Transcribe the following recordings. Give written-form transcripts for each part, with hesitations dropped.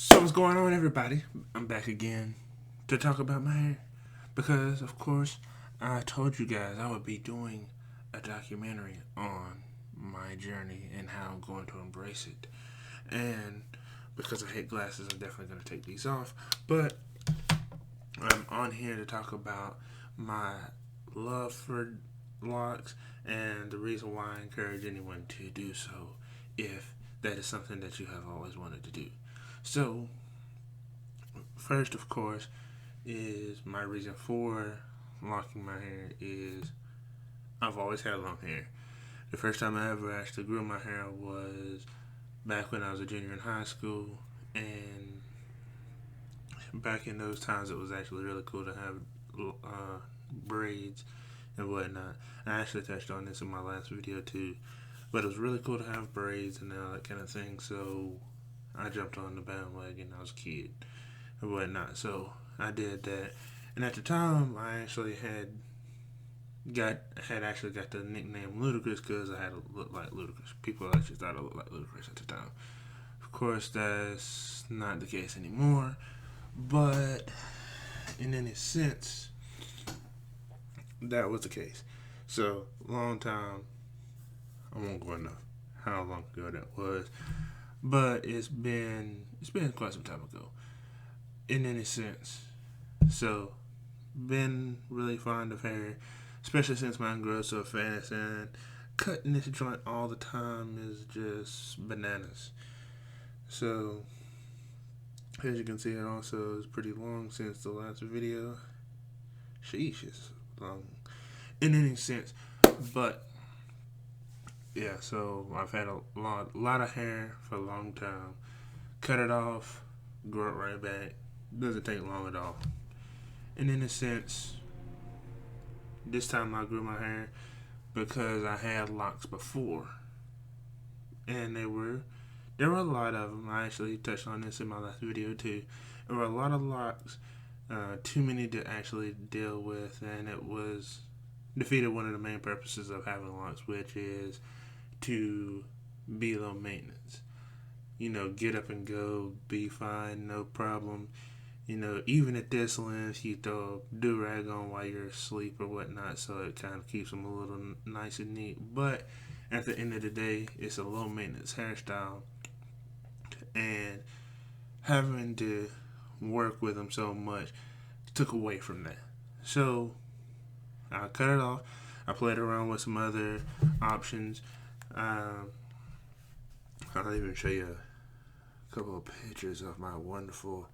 So what's going on, everybody? I'm back again to talk about my hair because, of course, I told you guys I would be doing a documentary on my journey and how I'm going to embrace it. And because I hate glasses, I'm definitely going to take these off. But I'm on here to talk about my love for locks and the reason why I encourage anyone to do so if that is something that you have always wanted to do. So, first, of course, is my reason for locking my hair is I've always had long hair. The first time I ever actually grew my hair was back when I was a junior in high school, and back in those times it was actually really cool to have braids and whatnot. I actually touched on this in my last video too, but it was really cool to have braids and all that kind of thing. So I jumped on the bandwagon. I was a kid and whatnot. So I did that, and at the time, I actually actually got the nickname Ludacris because I had to look like Ludacris. People actually thought I looked like Ludacris at the time. Of course, that's not the case anymore. But in any sense, that was the case. So long time. I won't go into how long ago that was, but it's been quite some time ago. In any sense, so been really fond of hair, especially since mine grows so fast, and cutting this joint all the time is just bananas. So as you can see, it also is pretty long since the last video. Sheesh, it's long. In any sense, but yeah. So I've had a lot of hair for a long time. Cut it off, grow it right back. Doesn't take long at all. And in a sense, this time I grew my hair because I had locks before, and there were a lot of them. I actually touched on this in my last video too. There were a lot of locks, too many to actually deal with, and it was defeated one of the main purposes of having locks, which is to be low maintenance. Get up and go, be fine, no problem. Even at this length, you throw a do-rag on while you're asleep or whatnot, so it kind of keeps them a little nice and neat. But at the end of the day, it's a low-maintenance hairstyle, and having to work with them so much took away from that. So I cut it off. I played around with some other options. I'll even show you a couple of pictures of my wonderful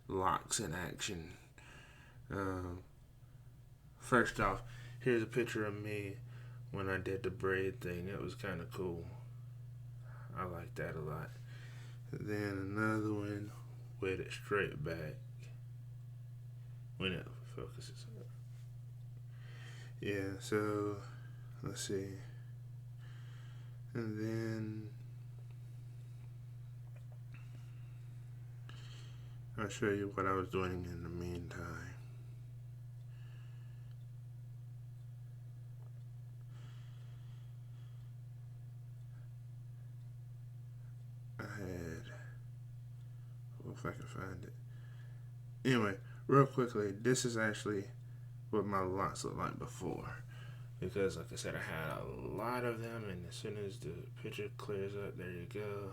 locks in action. Um, First off, here's a picture of me when I did the braid thing. It was kind of cool. I like that a lot. Then another one with it straight back when it focuses. Yeah, so let's see. And then I'll show you what I was doing in the meantime. If I can find it. Anyway, real quickly, this is actually what my locks looked like before. Because, like I said, I had a lot of them, and as soon as the picture clears up, there you go.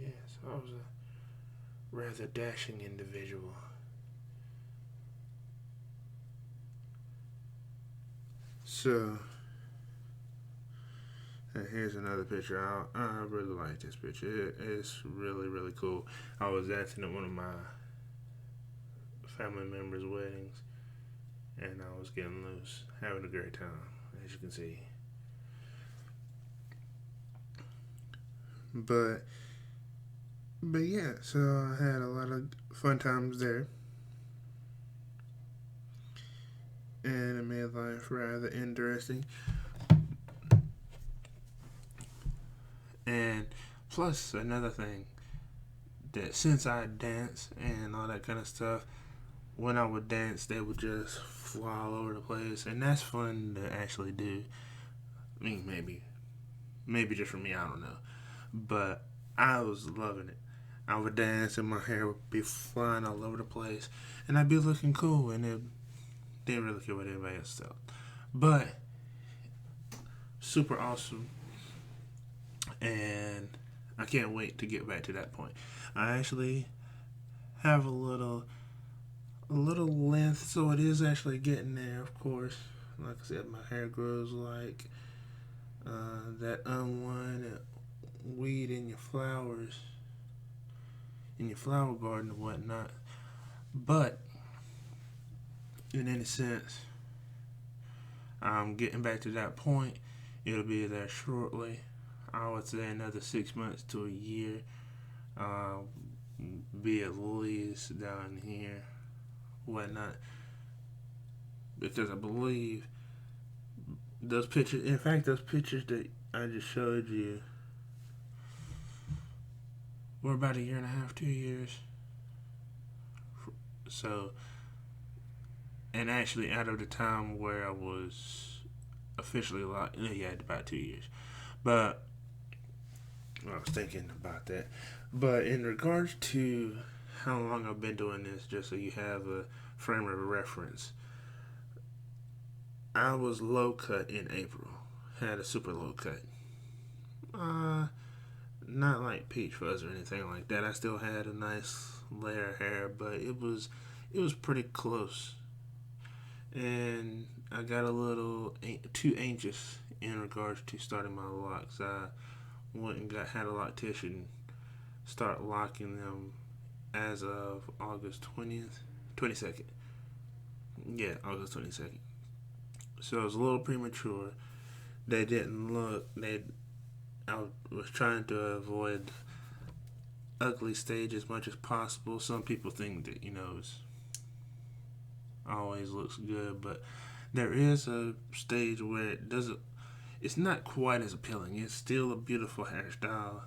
Yes, I was a rather dashing individual. So, and here's another picture. I really like this picture. It's really, really cool. I was dancing at one of my family members' weddings, and I was getting loose, having a great time, as you can see. But yeah, so I had a lot of fun times there, and it made life rather interesting. And plus, another thing, that since I dance and all that kind of stuff, when I would dance, they would just fly all over the place, and that's fun to actually do. I mean, Maybe just for me, I don't know. But I was loving it. I would dance and my hair would be flying all over the place. And I'd be looking cool and it didn't really care what anybody else thought. But super awesome. And I can't wait to get back to that point. I actually have a little length, so it is actually getting there, of course. Like I said, my hair grows like that unwanted weed in your flowers, in your flower garden and whatnot. But in any sense, I'm getting back to that point. It'll be there shortly. I would say another 6 months to a year. Uh, be at least down here, whatnot. Because I believe those pictures, in fact, those pictures that I just showed you were about a year and a half, 2 years. So, and actually, out of the time where I was officially locked, yeah, about 2 years. But I was thinking about that. But in regards to how long I've been doing this, just so you have a frame of reference, I was low cut in April. Had a super low cut. Not like peach fuzz or anything like that. I still had a nice layer of hair, but it was pretty close. And I got a little too anxious in regards to starting my locks. I went and had a loctician start locking them as of August 22nd. Yeah, August 22nd. So it was a little premature. They didn't look. I was trying to avoid ugly stage as much as possible. Some people think that it's always looks good, but there is a stage where it doesn't. It's not quite as appealing. It's still a beautiful hairstyle.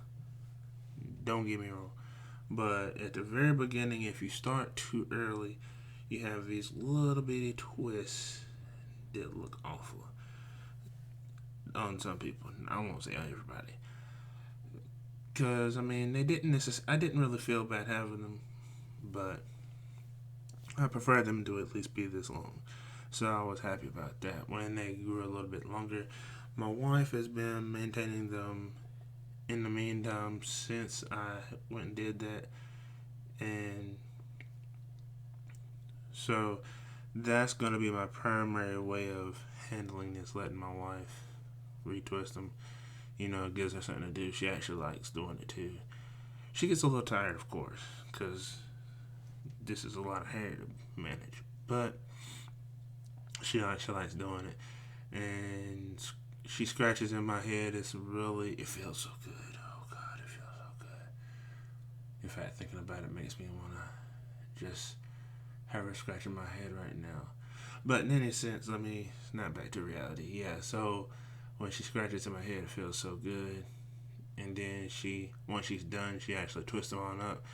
Don't get me wrong, but at the very beginning, if you start too early, you have these little bitty twists that look awful on some people. I won't say on everybody, because I mean they didn't I didn't really feel bad having them, but I prefer them to at least be this long. So I was happy about that. When they grew a little bit longer, my wife has been maintaining them in the meantime since I went and did that, and so that's gonna be my primary way of handling this. Letting my wife retwist them. It gives her something to do. She actually likes doing it too. She gets a little tired, of course, because this is a lot of hair to manage. But she likes doing it, and she scratches in my head. It feels so good. Oh God, it feels so good. In fact, thinking about it makes me wanna just have her scratching my head right now. But in any sense, let me snap back to reality. Yeah, so when she scratches in my head, it feels so good. And then once she's done, she actually twists them on up.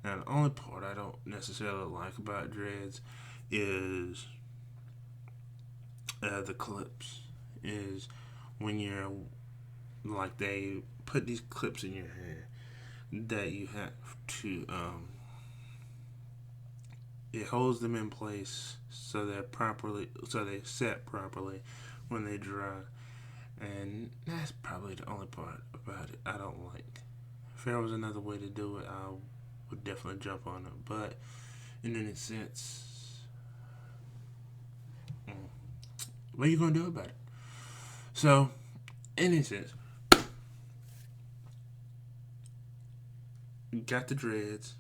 Now, the only part I don't necessarily like about dreads is the clips. Is when you're like they put these clips in your hair that you have to it holds them in place so they set properly when they dry. And that's probably the only part about it I don't like. If there was another way to do it, I would definitely jump on it. But in any sense, what are you gonna do about it? So, in any sense, got the dreads.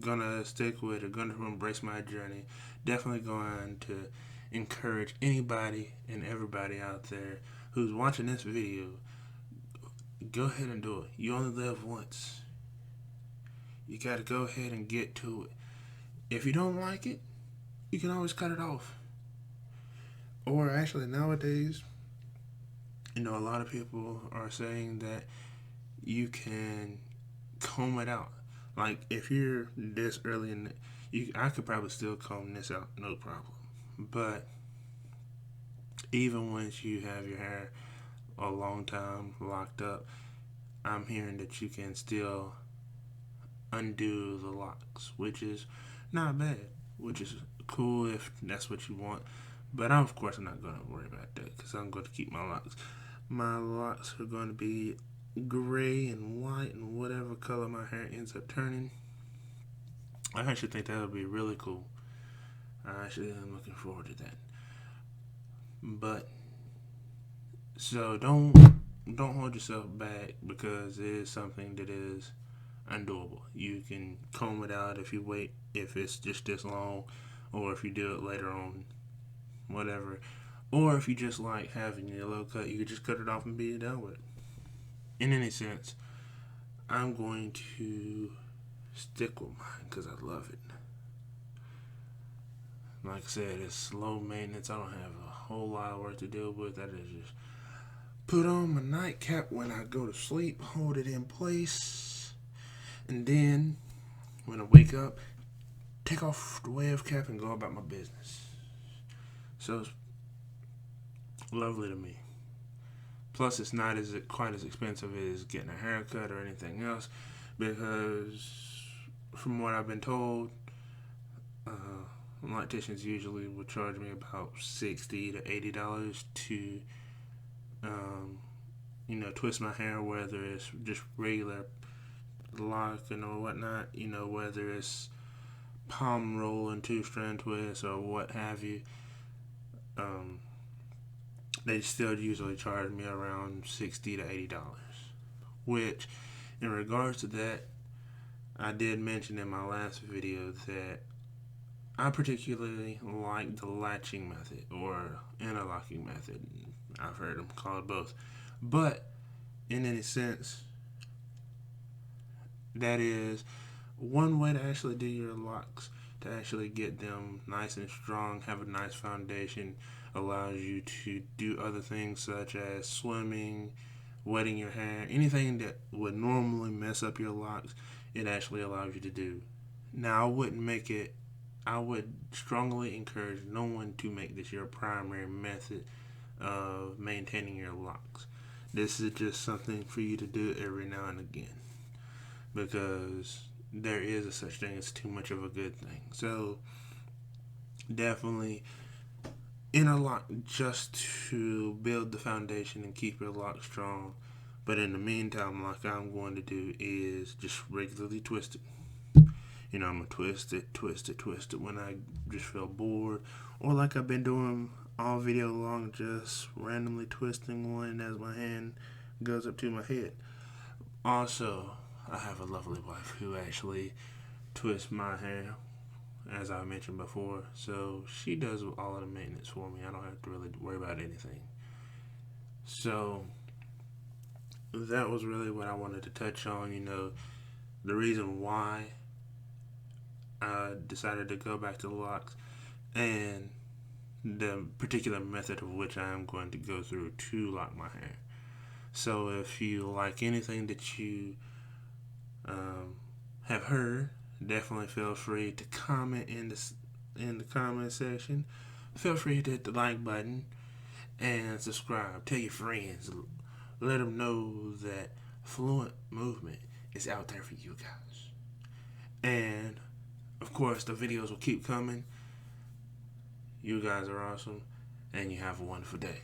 Gonna stick with it. Gonna embrace my journey. Definitely going to encourage anybody and everybody out there who's watching this video. Go ahead and do it. You only live once. You gotta go ahead and get to it. If you don't like it, you can always cut it off. Or actually, nowadays, a lot of people are saying that you can comb it out. Like if you're this early in, I could probably still comb this out, no problem. But even once you have your hair a long time locked up, I'm hearing that you can still undo the locks, which is not bad, which is cool if that's what you want. But of course, I'm not going to worry about that because I'm going to keep my locks. My locks are going to be gray and white and whatever color my hair ends up turning. I actually think that would be really cool. I actually am looking forward to that. But so don't hold yourself back because it is something that is undoable. You can comb it out if you wait, if it's just this long, or if you do it later on, whatever. Or if you just like having your low cut, you could just cut it off and be done with it. In any sense, I'm going to stick with mine because I love it. Like I said, it's low maintenance. I don't have a whole lot of work to deal with. That is just put on my nightcap when I go to sleep, hold it in place, and then when I wake up, take off the wave cap and go about my business. So it's lovely to me. Plus, it's not as quite as expensive as getting a haircut or anything else, because from what I've been told, locticians usually will charge me about $60 to $80 to twist my hair, whether it's just regular locking or whatnot, whether it's palm roll and two-strand twist or what have you. They still usually charge me around $60 to $80. Which, in regards to that, I did mention in my last video that I particularly like the latching method or interlocking method. I've heard them called both. But, in any sense, that is one way to actually do your locks, to actually get them nice and strong, have a nice foundation, allows you to do other things such as swimming, wetting your hair, anything that would normally mess up your locks, it actually allows you to do. Now, I would strongly encourage no one to make this your primary method of maintaining your locks. This is just something for you to do every now and again, because there is a such thing as too much of a good thing. So definitely interlock just to build the foundation and keep your lock strong. But in the meantime, like I'm going to do is just regularly twist it. I'm going to twist it when I just feel bored. Or like I've been doing all video long, just randomly twisting one as my hand goes up to my head. Also, I have a lovely wife who actually twists my hair, as I mentioned before. So she does all of the maintenance for me. I don't have to really worry about anything. So that was really what I wanted to touch on. The reason why I decided to go back to the locks and the particular method of which I am going to go through to lock my hair. So if you like anything that you have heard, definitely feel free to comment in the comment section. Feel free to hit the like button and subscribe. Tell your friends. Let them know that fluent movement is out there for you guys. And of course, the videos will keep coming. You guys are awesome, and you have a wonderful day.